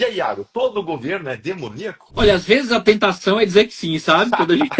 E aí, Iago, todo governo é demoníaco? Olha, às vezes a tentação é dizer que sim, sabe? Quando a gente...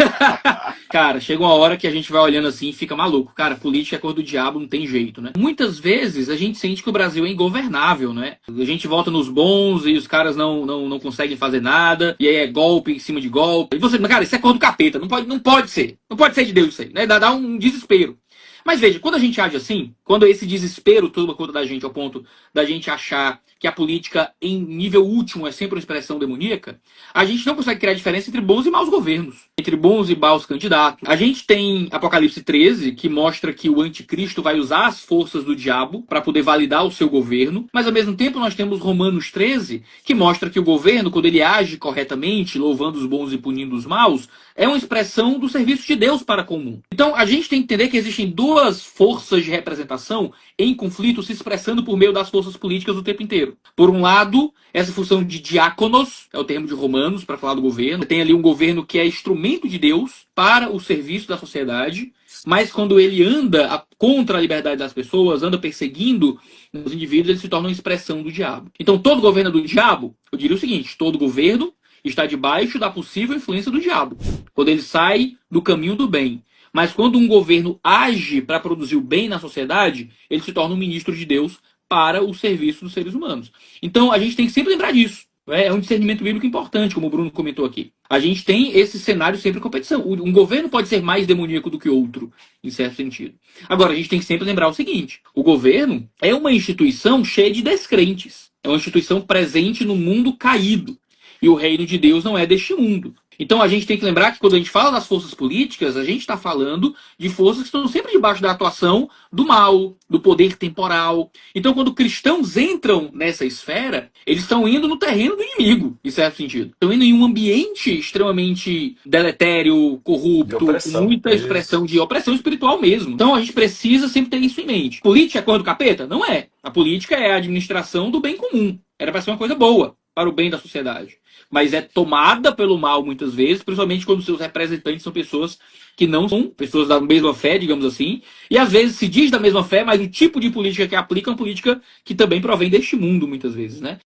Cara, chega uma hora que a gente vai olhando assim e fica maluco. Cara, política é cor do diabo, não tem jeito, né? Muitas vezes a gente sente que o Brasil é ingovernável, né? A gente vota nos bons e os caras não conseguem fazer nada. E aí é golpe em cima de golpe. E você, cara, isso é cor do capeta. Não pode ser. Não pode ser de Deus isso aí, né? Dá um desespero. Mas veja, quando a gente age assim, quando esse desespero toma conta da gente ao ponto da gente achar que a política em nível último é sempre uma expressão demoníaca, a gente não consegue criar diferença entre bons e maus governos, entre bons e maus candidatos. A gente tem Apocalipse 13, que mostra que o anticristo vai usar as forças do diabo para poder validar o seu governo, mas ao mesmo tempo nós temos Romanos 13, que mostra que o governo, quando ele age corretamente, louvando os bons e punindo os maus, é uma expressão do serviço de Deus para com o mundo. Então a gente tem que entender que existem duas forças de representação em conflito se expressando por meio das forças políticas o tempo inteiro. Por um lado, essa função de diáconos, é o termo de Romanos para falar do governo. Tem ali um governo que é instrumento de Deus para o serviço da sociedade, mas quando ele anda contra a liberdade das pessoas, anda perseguindo os indivíduos, ele se torna uma expressão do diabo. Então todo governo é do diabo? Eu diria o seguinte, todo governo está debaixo da possível influência do diabo, quando ele sai do caminho do bem. Mas quando um governo age para produzir o bem na sociedade, ele se torna um ministro de Deus para o serviço dos seres humanos. Então a gente tem que sempre lembrar disso. É um discernimento bíblico importante, como o Bruno comentou aqui. A gente tem esse cenário sempre em competição. Um governo pode ser mais demoníaco do que outro, em certo sentido. Agora, a gente tem que sempre lembrar o seguinte: o governo é uma instituição cheia de descrentes. É uma instituição presente no mundo caído. E o reino de Deus não é deste mundo. Então a gente tem que lembrar que quando a gente fala das forças políticas, a gente está falando de forças que estão sempre debaixo da atuação do mal, do poder temporal. Então quando cristãos entram nessa esfera, eles estão indo no terreno do inimigo, em certo sentido. Estão indo em um ambiente extremamente deletério, De corrupto, com opressão. muita expressão de opressão espiritual mesmo. Então a gente precisa sempre ter isso em mente. Política é cor do capeta? Não é. A política é a administração do bem comum. Era para ser uma coisa boa, para o bem da sociedade. Mas é tomada pelo mal muitas vezes, principalmente quando seus representantes são pessoas que não são pessoas da mesma fé, digamos assim, e às vezes se diz da mesma fé, mas o tipo de política que aplica é uma política que também provém deste mundo, muitas vezes, né?